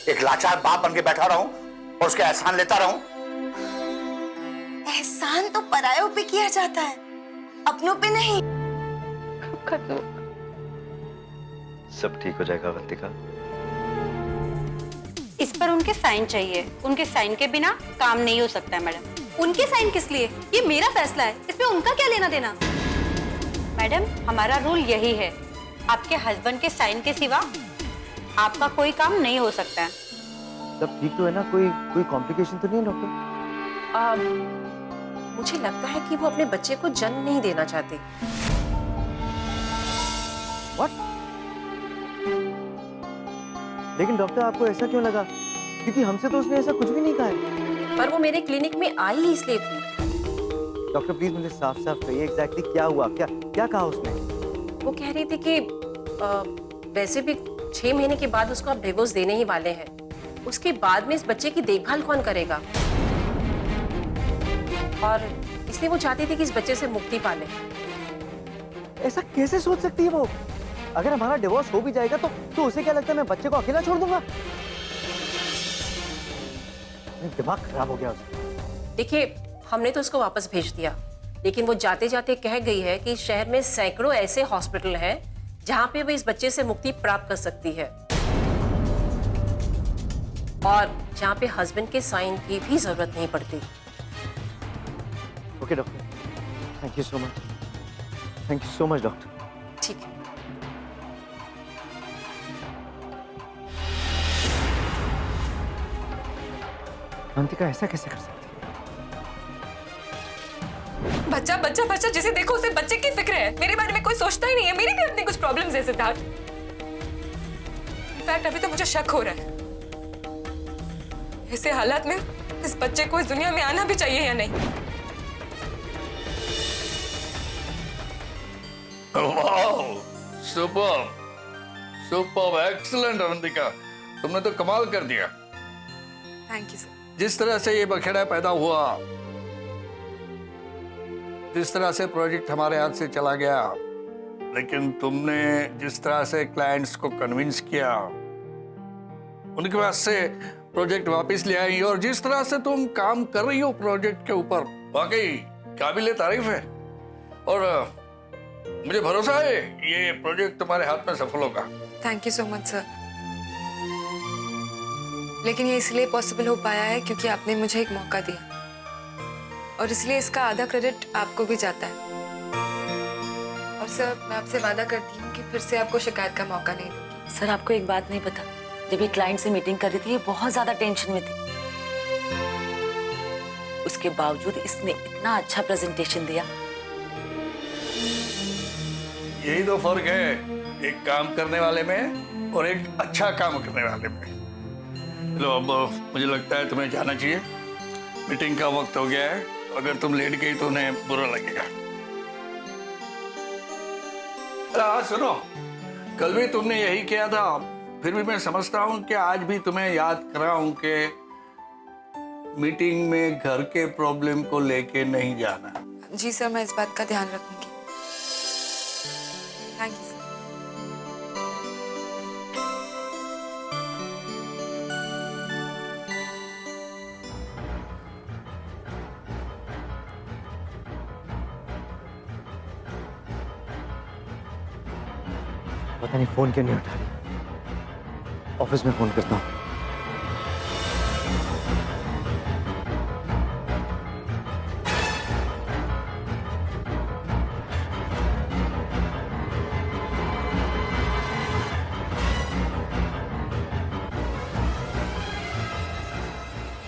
एक लाचार बाप बन के बैठा रहूं और उसके एहसान लेता रहूं? एहसान तो परायों पे किया जाता है, अपनों पे नहीं। खत्म। सब ठीक हो जाएगा अवंतिका। इस पर उनके साइन चाहिए, उनके साइन के बिना काम नहीं हो सकता है मैडम। उनके साइन किस लिए? ये मेरा फैसला है, इसमें उनका क्या लेना देना? मैडम हमारा रूल यही है, आपके हस्बैंड के साइन के सिवा आपका कोई काम नहीं हो सकता है। सब ठीक तो है ना? कोई कॉम्प्लिकेशन तो नहीं है डॉक्टर? मुझे लगता है कि वो अपने बच्चे को जन्म नहीं देना चाहते। What? लेकिन डॉक्टर आपको ऐसा क्यों लगा? क्योंकि हमसे तो उसने ऐसा कुछ भी नहीं कहा है। पर वो मेरे क्लिनिक में आई ही इसलिए थी। डॉक्टर प्लीज मुझे साफ साफ कहिए एग्जैक्टली क्या हुआ, क्या कहा उसने? वो कह रही थी कि वैसे भी 6 महीने के बाद उसको आप डिवोर्स देने ही वाले हैं, उसके बाद में इस बच्चे की देखभाल कौन करेगा, और इसलिए वो चाहती थी कि इस बच्चे से मुक्ति पाले। ऐसा कैसे सोच सकती है वो? अगर हमारा डिवोर्स हो भी जाएगा तो उसे क्या लगता है मैं बच्चे को अकेला छोड़ दूंगा? दिमाग खराब हो गया उसका। देखिए, हमने तो उसको वापस भेज दिया, लेकिन वो जाते जाते कह गई है कि शहर में सैकड़ों ऐसे हॉस्पिटल हैं जहां पे वो इस बच्चे से मुक्ति प्राप्त कर सकती है, और जहां पे हस्बैंड के साइन की भी जरूरत नहीं पड़ती। Okay doctor, thank you so much. Thank you so much doctor. ठीक है। अवंतिका ऐसा कैसे कर सकती है? बच्चा बच्चा बच्चा जिसे देखो उसे बच्चे की फिक्र है, मेरे बारे में कोई सोचता ही नहीं है। मेरी भी अपनी कुछ प्रॉब्लम्स है सिद्धार्थ। इनफैक्ट अभी तो मुझे शक हो रहा है, ऐसे हालात में इस बच्चे को इस दुनिया में आना भी चाहिए या नहीं। वाह, सुपर सुपर, एक्सीलेंट अवंतिका, तुमने तो कमाल कर दिया। Thank you sir. जिस तरह से ये बखेड़ा पैदा हुआ, जिस तरह से प्रोजेक्ट हमारे हाथ से चला गया, लेकिन तुमने जिस तरह से क्लाइंट्स को कन्विंस किया, उनके पास से प्रोजेक्ट वापस ले आई, और जिस तरह से तुम काम कर रही हो प्रोजेक्ट के ऊपर, वाकई काबिले तारीफ है। और मुझे भरोसा है ये प्रोजेक्ट तुम्हारे हाथ में सफल होगा। Thank you so much sir. लेकिन ये इसलिए पॉसिबल हो पाया है क्योंकि आपने मुझे एक मौका दिया, और इसलिए इसका आधा क्रेडिट आपको भी जाता है। और सर, मैं आपसे वादा करती हूँ कि फिर से आपको शिकायत का मौका नहीं दूंगी। सर, आपको एक बात नहीं पता, जब ये क्लाइंट से मीटिंग कर रही थी ये बहुत ज्यादा टेंशन में थी, उसके बावजूद इसने इतना अच्छा प्रेजेंटेशन दिया। यही तो फर्क है एक काम करने वाले में और एक अच्छा काम करने वाले में। लो, अब मुझे लगता है तुम्हें जाना चाहिए, मीटिंग का वक्त हो गया है। अगर तुम लेट गई तो उन्हें बुरा लगेगा। हाँ सुनो, कल भी तुमने यही किया था, फिर भी मैं समझता हूँ कि आज भी तुम्हें याद कराऊं कि मीटिंग में घर के प्रॉब्लम को लेके नहीं जाना। जी सर, मैं इस बात का ध्यान रखूंगी। Thank you sir. पता नहीं फोन क्यों नहीं उठा रही। ऑफिस में फोन करता हूँ।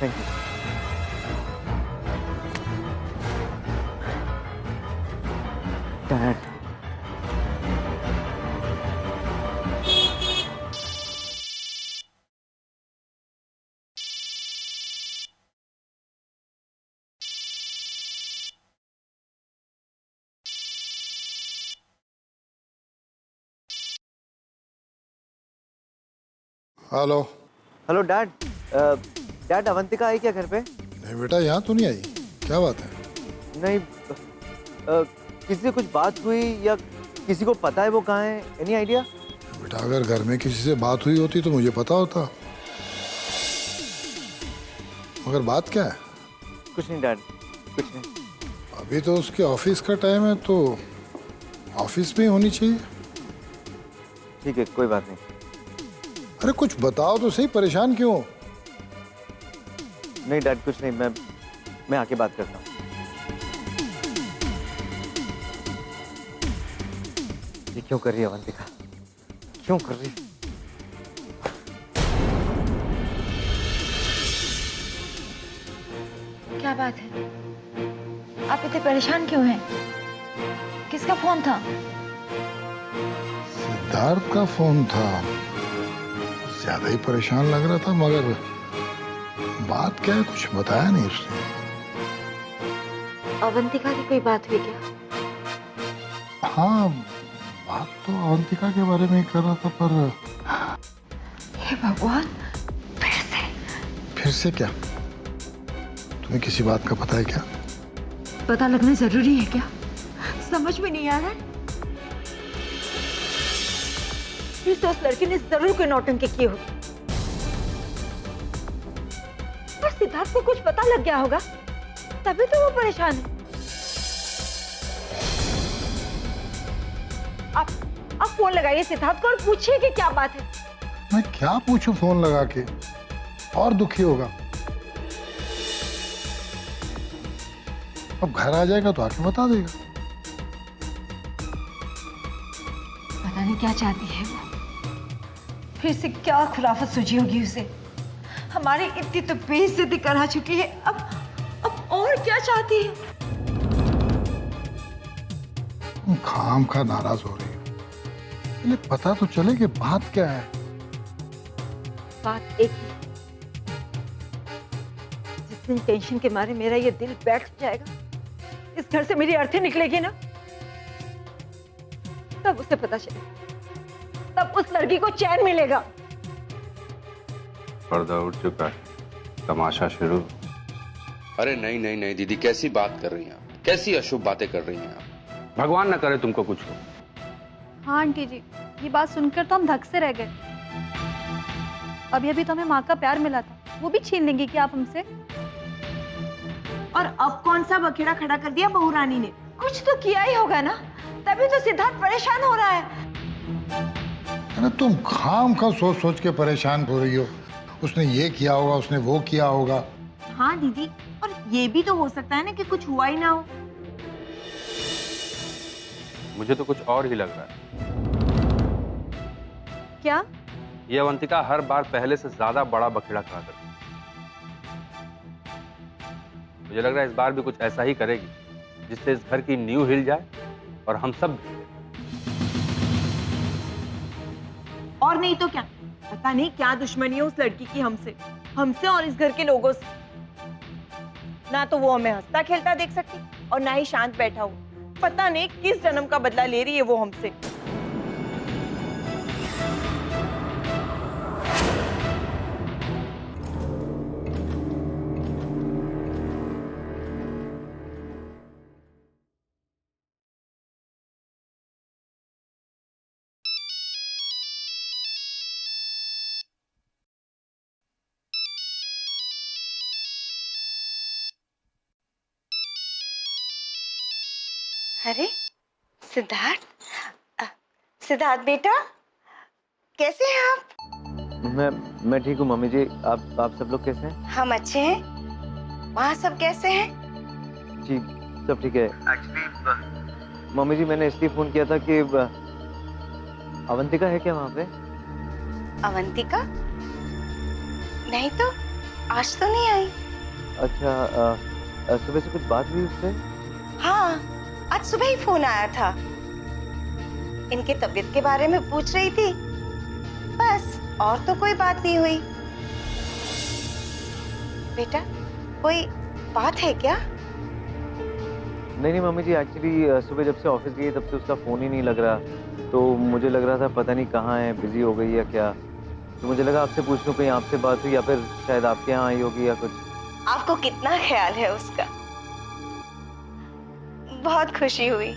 Thank you. Dad, hello. Hello dad. Dad, Avantika आई क्या घर पे? नहीं बेटा, यहाँ तो नहीं आई। क्या बात है? नहीं, किसी से कुछ बात हुई या किसी को पता है वो कहाँ है? Any idea? बेटा, अगर घर में किसी से बात हुई होती तो मुझे पता होता। मगर बात क्या है? कुछ नहीं डैड, कुछ नहीं। अभी तो उसके ऑफिस का टाइम है, तो ऑफिस में ही होनी चाहिए। ठीक है, कोई बात नहीं। अरे कुछ बताओ तो सही, परेशान क्यों हो? नहीं डैड, कुछ नहीं। मैं आके बात करता हूँ। ये क्यों कर रही है अवंतिका? क्यों कर रही है? क्या बात है? आप इतने परेशान क्यों हैं? किसका फोन था? सिद्धार्थ का फोन था। ज्यादा ही परेशान लग रहा था, मगर बात क्या है कुछ बताया नहीं उसने। अवंतिका की कोई बात हुई क्या? हाँ, बात तो अवंतिका के बारे में ही कर रहा था, पर हे भगवान, फिर से क्या? तुम्हें किसी बात का पता है क्या? पता लगना जरूरी है क्या? समझ में नहीं आ रहा है। फिर तो उस लड़की ने जरूर कोई नौटंकी की होगी। पर सिद्धार्थ को कुछ पता लग गया होगा, तभी तो वो परेशान है। आप फोन लगाइए सिद्धार्थ को और पूछिए कि क्या बात है। मैं क्या पूछूं फोन लगा के? और दुखी होगा। अब घर आ जाएगा तो आके बता देगा। पता नहीं क्या चाहती है वो। फिर से क्या खुराफत सूझी होगी उसे। हमारी इतनी तो बेइज्जती करा चुकी है, अब और क्या चाहती है? खाम खा नाराज हो रही है। पहले पता तो चले कि बात क्या है। बात एक ही, जिस दिन टेंशन के मारे मेरा ये दिल बैठ जाएगा, इस घर से मेरी अर्थी निकलेगी ना, तब उसे पता चलेगा, तब उस लड़की को चैन मिलेगा। पर्दा उठ चुका है, तमाशा शुरू। अरे नहीं नहीं नहीं दीदी, कैसी बात कर रही हैं आप? कैसी अशुभ बातें कर रही हैं आप? भगवान ना करे तुमको कुछ हो। हाँ आंटी जी, ये बात सुनकर तो हम धक से रह गए। अभी अभी तो हमें माँ का प्यार मिला था, वो भी छीन लेंगी क्या आप हमसे? और अब कौन सा बखेड़ा खड़ा कर दिया बहू रानी ने? कुछ तो किया ही होगा ना, तभी तो सिद्धार्थ परेशान हो रहा है। अरे तुम खाम खा सोच सोच के परेशान हो रही हो। उसने ये किया होगा, उसने वो किया होगा। हाँ दीदी, और ये भी तो हो सकता है ना कि कुछ हुआ ही ना हो। मुझे तो कुछ और ही लग रहा है। क्या? ये अवंतिका हर बार पहले से ज्यादा बड़ा बखेड़ा खड़ा करती है। मुझे लग रहा है इस बार भी कुछ ऐसा ही करेगी जिससे इस घर की नींव हिल जाए और हम सब भी। और नहीं तो क्या, पता नहीं क्या दुश्मनी है उस लड़की की हमसे और इस घर के लोगों से। ना तो वो हमें हंसता खेलता देख सकती और ना ही शांत बैठा हो। पता नहीं किस जन्म का बदला ले रही है वो हमसे। अरे सिद्धार्थ बेटा, कैसे हैं आप? मैं ठीक हूँ मम्मी जी। आप सब लोग कैसे हैं? हम अच्छे हैं। वहाँ सब कैसे हैं? जी सब ठीक है। एक्चुअली मम्मी जी, मैंने इसलिए फोन किया था कि अवंतिका है क्या वहाँ पे? अवंतिका? नहीं तो, आज तो नहीं आई। अच्छा, सुबह से कुछ बात हुई उससे? हाँ, आज सुबह ही फोन आया था। इनके तबीयत के बारे में पूछ रही थी, बस, और तो कोई बात नहीं हुई। बेटा, कोई बात है क्या? नहीं मम्मी जी, एक्चुअली सुबह जब से ऑफिस गई तब से उसका फोन ही नहीं लग रहा, तो मुझे लग रहा था पता नहीं कहाँ है, बिजी हो गई या क्या। तो मुझे लगा आपसे पूछ लूं कहीं आपसे बात हुई या फिर शायद आपके यहाँ आई होगी या कुछ। आपको कितना ख्याल है उसका, बहुत खुशी हुई।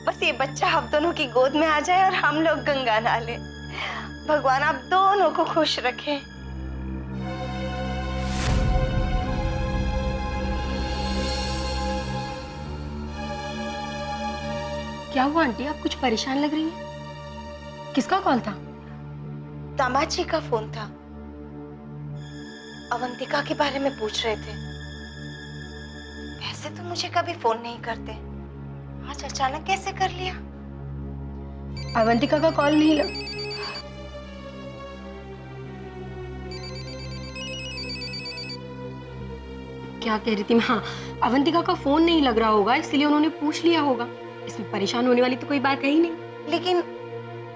बस ये बच्चा आप दोनों की गोद में आ जाए और हम लोग गंगा नहा लें। भगवान आप दोनों को खुश रखे। क्या हुआ आंटी, आप कुछ परेशान लग रही हैं? किसका कॉल था? दामाद जी का फोन था। अवंतिका के बारे में पूछ रहे थे। वैसे तो मुझे कभी फोन नहीं करते, आज अचानक कैसे कर लिया? अवंतिका का कॉल नहीं लग क्या कह रही थी मैं? हाँ, अवंतिका का फोन नहीं लग रहा होगा, इसलिए उन्होंने पूछ लिया होगा। इसमें परेशान होने वाली तो कोई बात है ही नहीं। लेकिन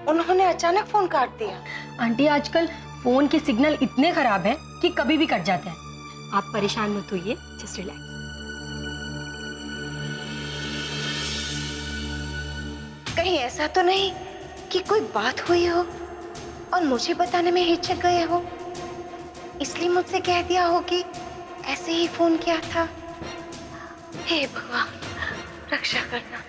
उन्होंने अचानक फोन काट दिया। आंटी, आजकल फोन के सिग्नल इतने खराब हैं कि कभी भी कट जाते हैं। आप परेशान मत होइए, जस्ट रिलैक्स। कहीं ऐसा तो नहीं कि कोई बात हुई हो और मुझे बताने में हिचक गए हो, इसलिए मुझसे कह दिया हो कि ऐसे ही फोन किया था। हे भगवान, रक्षा करना।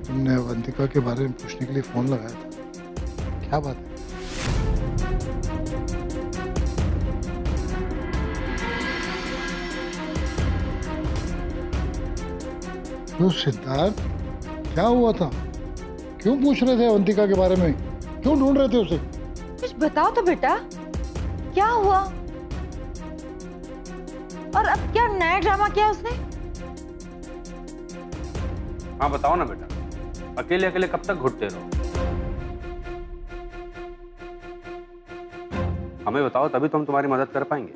तुमने अवंतिका के बारे में पूछने के लिए फोन लगाया था, क्या बात है? तो सिद्धार्थ, क्या हुआ था? क्यों पूछ रहे थे अवंतिका के बारे में? क्यों ढूंढ रहे थे उसे? कुछ बताओ तो बेटा, क्या हुआ? और अब क्या नया ड्रामा किया उसने? हाँ बताओ ना बेटा, अकेले अकेले कब तक घुटते रहो? हमें बताओ, तभी तो हम तुम्हारी मदद कर पाएंगे।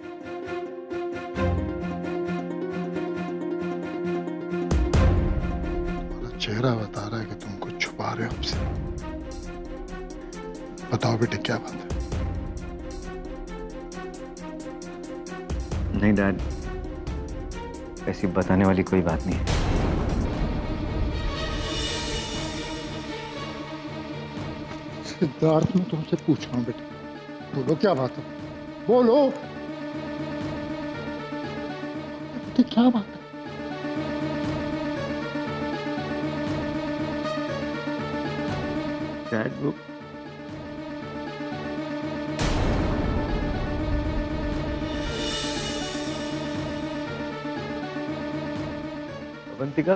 तुम्हारा चेहरा बता रहा है कि तुम कुछ छुपा रहे हो हमसे। बताओ बेटे, क्या बात है? नहीं डैड, ऐसी बताने वाली कोई बात नहीं है। सिद्धार्थ, मैं तुमसे पूछ रहा हूँ बेटे, बोलो क्या बात है? बोलो बेटे, क्या बात है? डैड, वो अवंतिका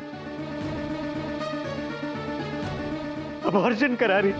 अबॉर्शन करा रही।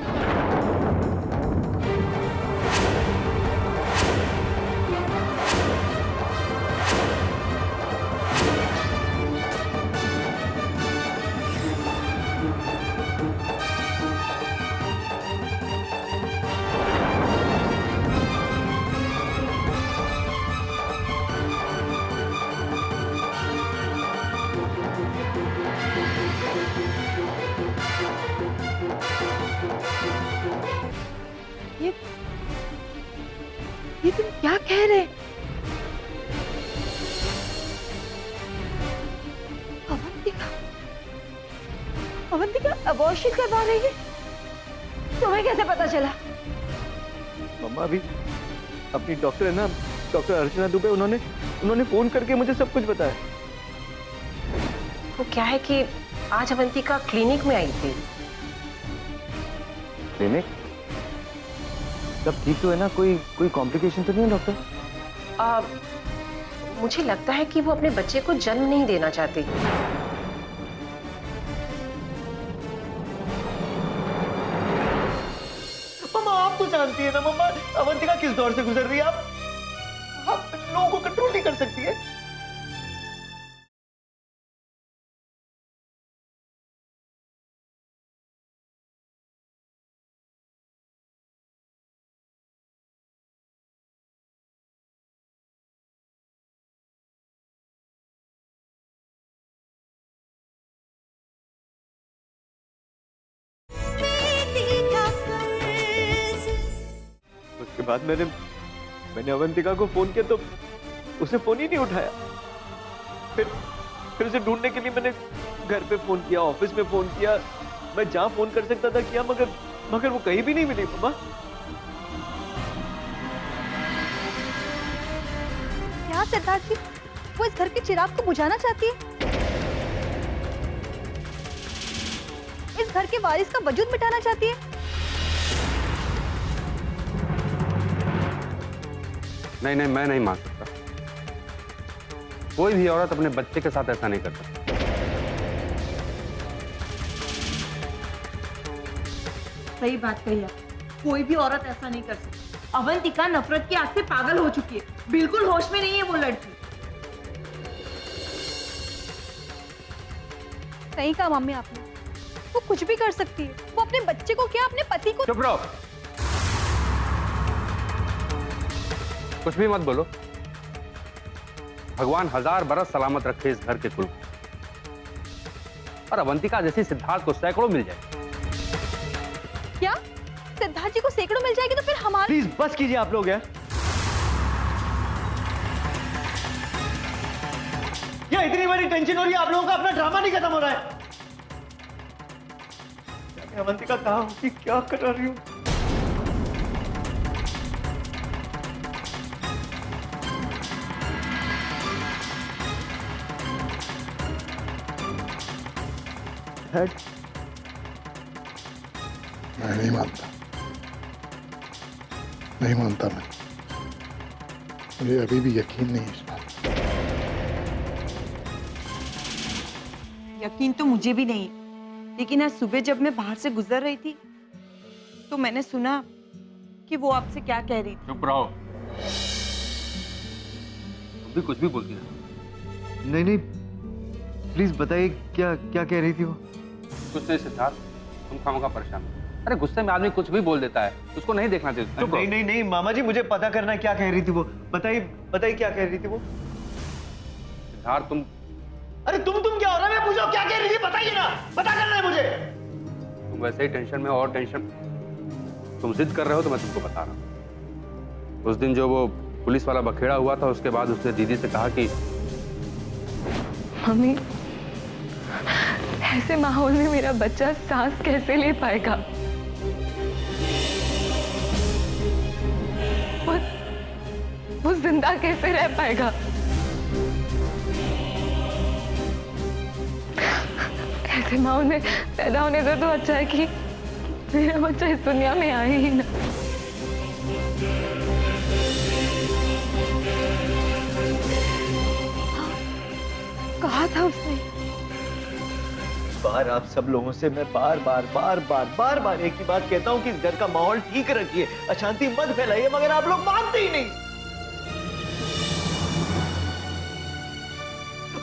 ये तुम क्या कह रहे? अवंतिका, अवंतिका अबॉर्शन करवा रही है? तुम्हें कैसे पता चला? मम्मा, अभी अपनी डॉक्टर है ना, डॉक्टर अर्चना दुबे, उन्होंने फोन करके मुझे सब कुछ बताया। वो क्या है कि आज अवंतिका क्लिनिक में आई थी। क्लिनिक? सब ठीक तो है ना? कोई कॉम्प्लिकेशन तो नहीं है डॉक्टर? मुझे लगता है कि वो अपने बच्चे को जन्म नहीं देना चाहती। मम्मा, आप तो जानती है ना मम्मा, अवंतिका किस दौर से गुजर रही है? आप लोगों को कंट्रोल नहीं कर सकती है। उसके बाद मैंने अवंतिका को फोन किया तो उसने फोन ही नहीं उठाया। फिर उसे ढूंढने के लिए मैंने घर पे फोन किया, ऑफिस में फोन किया, मैं जहां फोन कर सकता था किया, मगर वो कहीं भी नहीं मिली। मम्मा क्या सिद्धार्थ जी, वो इस घर के चिराग को बुझाना चाहती है? इस घर के वारिस का वजूद मिटाना चाहती है? नहीं नहीं, मैं नहीं मान सकता। कोई भी औरत अपने बच्चे के साथ ऐसा नहीं कर सकती। सही बात कही आप, कोई भी औरत ऐसा नहीं कर सकती। अवंतिका नफरत की आग से पागल हो चुकी है, बिल्कुल होश में नहीं है वो लड़की। सही कहा मम्मी आपने, वो कुछ भी कर सकती है। वो अपने बच्चे को क्या, अपने पति को। चुप रहो, कुछ भी मत बोलो। भगवान 1000 बरस सलामत रखे इस घर के कुल को, और अवंतिका जैसी सिद्धार्थ को सैकड़ों मिल जाए। क्या सिद्धार्थ जी को सैकड़ों मिल जाएगी तो फिर हमारे। प्लीज बस कीजिए आप लोग यार। क्या इतनी बड़ी टेंशन हो रही है आप लोगों का? अपना ड्रामा नहीं खत्म हो रहा है। अवंतिका कहाँ होगी, क्या कर रही हूँ? मैं नहीं मानता, नहीं मानता मैं। मुझे अभी भी यकीन नहीं इस बात। यकीन तो मुझे भी नहीं है, लेकिन आज सुबह जब मैं बाहर से गुजर रही थी तो मैंने सुना कि वो आपसे क्या कह रही थी। चुप रहो, तुम भी कुछ भी बोलती रहो। नहीं, प्लीज बताइए क्या कह रही थी वो? कुछ नहीं सिद्धार्थ, तुम खामखा परेशान हो। अरे गुस्से में आदमी कुछ भी बोल देता है, उसको नहीं देखना चाहिए। नहीं मामा जी, मुझे पता करना है क्या कह रही थी वो। बताइए क्या कह रही थी वो? सिद्धार्थ तुम। अरे तुम क्या हो रहा है? मैं पूछा क्या कह रही थी, बताइए ना, पता करना है मुझे। तुम वैसे ही टेंशन में और टेंशन, तुम जिद कर रहे हो तो मैं तुमको बता रहा हूँ। उस दिन जो वो पुलिस वाला बखेड़ा हुआ था, उसके बाद उसने दीदी से कहा कि मम्मी, ऐसे माहौल में मेरा बच्चा सांस कैसे ले पाएगा? वो जिंदा कैसे रह पाएगा? ऐसे माहौल में पैदा होने से तो अच्छा है कि मेरा बच्चा इस दुनिया में आए ही ना। कहा था उसने। बार आप सब लोगों से मैं बार एक ही बात कहता हूँ कि इस घर का माहौल ठीक रखिए, अशांति मत फैलाइए, मगर आप लोग मानते ही नहीं।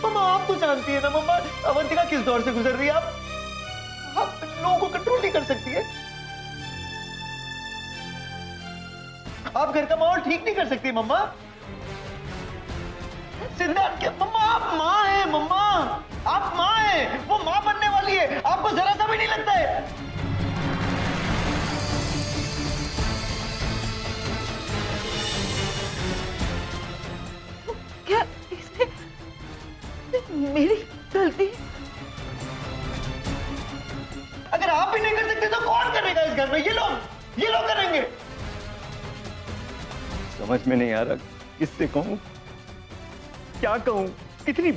मम्मा आप तो जानती है ना मम्मा, अवंतिका किस दौर से गुजर रही है। आप लोगों को कंट्रोल नहीं कर सकती है। आप घर का माहौल ठीक नहीं कर सकती मम्मा। सिद्धार्थ के मम्मा, आप माँ हैं मम्मा, आप माँ हैं, वो माँ बनने वाली है, आपको जरा सा भी नहीं लगता है? क्या इसमें मेरी गलती? अगर आप भी नहीं कर सकते तो कौन करेगा इस घर में? ये लोग करेंगे। समझ में नहीं आ रहा किससे कहूं, क्या कहूं, कितनी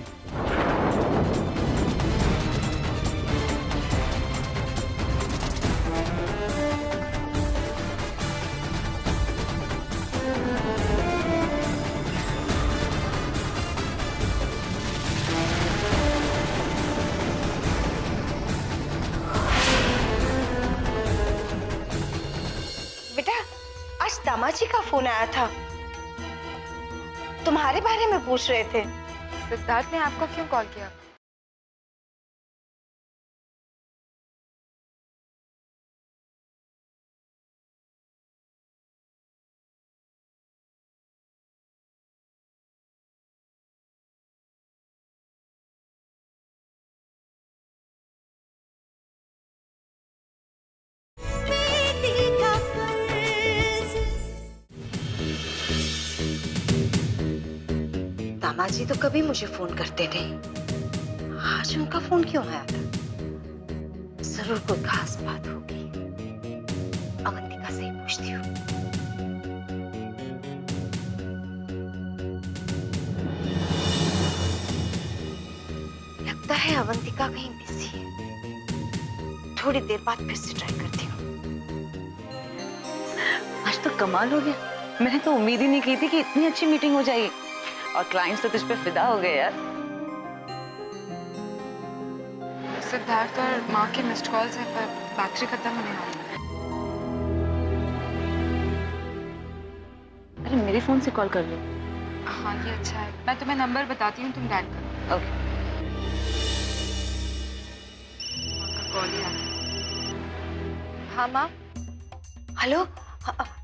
बेटा, आज दामाजी का फोन आया था, तुम्हारे बारे में पूछ रहे थे। सिद्धार्थ ने आपका क्यों कॉल किया? दामाजी तो कभी मुझे फोन करते नहीं, आज उनका फोन क्यों आया था? जरूर कोई खास बात होगी। अवंतिका से ही पूछती हूँ। लगता है अवंतिका कहीं बिजी है। थोड़ी देर बाद फिर से ट्राई करती हूँ। आज तो कमाल हो गया, मैंने तो उम्मीद ही नहीं की थी कि इतनी अच्छी मीटिंग हो जाएगी और क्लाइंट्स तो तुझ पे फिदा हो गए यार। सिद्धार्थ और माँ के मिस्ड कॉल्स हैं पर बैटरी खत्म होने वाली है। अरे मेरे फोन से कॉल कर लो। हाँ ये अच्छा है, मैं तुम्हें नंबर बताती हूँ, तुम डायल करो। ओके। कॉल ही आ गया। हाँ माँ। हेलो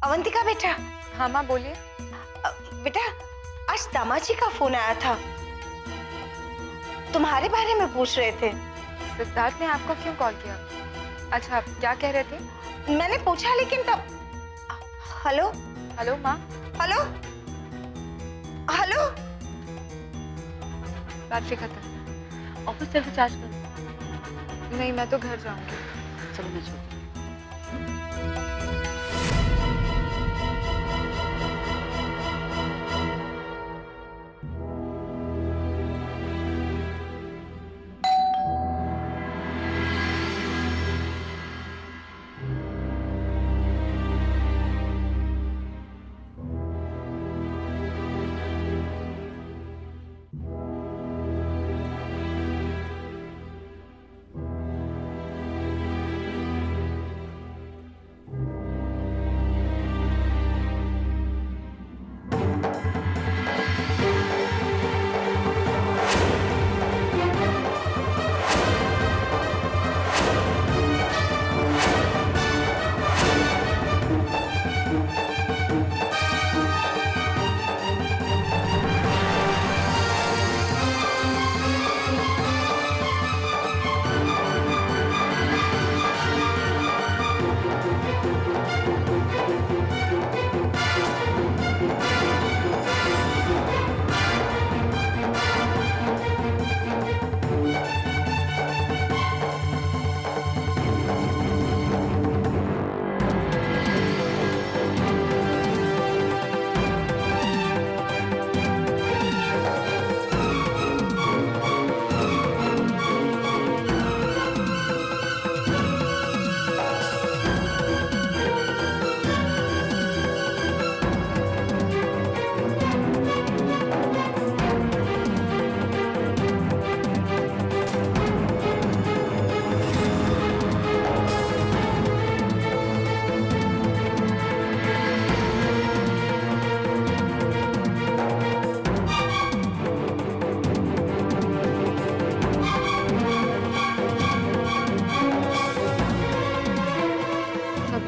अवंतिका बेटा। हाँ माँ बोलिए। बेटा आज दामाजी का फोन आया था, तुम्हारे बारे में पूछ रहे थे। सिद्धार्थ ने आपका क्यों कॉल किया? अच्छा आप क्या कह रहे थे? मैंने पूछा लेकिन तब। हेलो हेलो माँ। Hello hello. बैटरी खत्म। ऑफिस चल के चार्ज करो। नहीं मैं तो घर जाऊंगी। चलो मैं छोड़।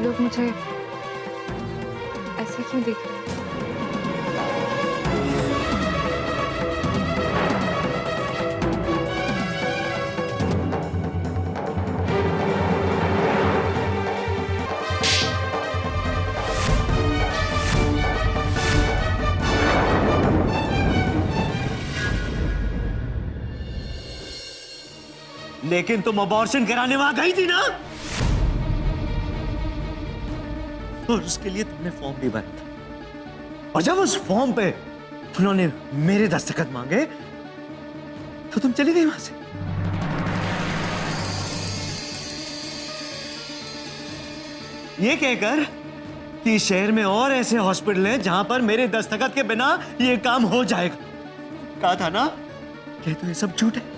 लोग मुझे ऐसे क्यों देख रहे हैं? लेकिन तुम अबॉर्शन कराने वहां गई थी ना, और उसके लिए तुमने फॉर्म भी भरा था, और जब उस फॉर्म पे उन्होंने मेरे दस्तखत मांगे तो तुम चली गई वहां से। ये कहकर कि शहर में और ऐसे हॉस्पिटल हैं जहां पर मेरे दस्तखत के बिना ये काम हो जाएगा। कहा था ना कि तो ये सब झूठ है।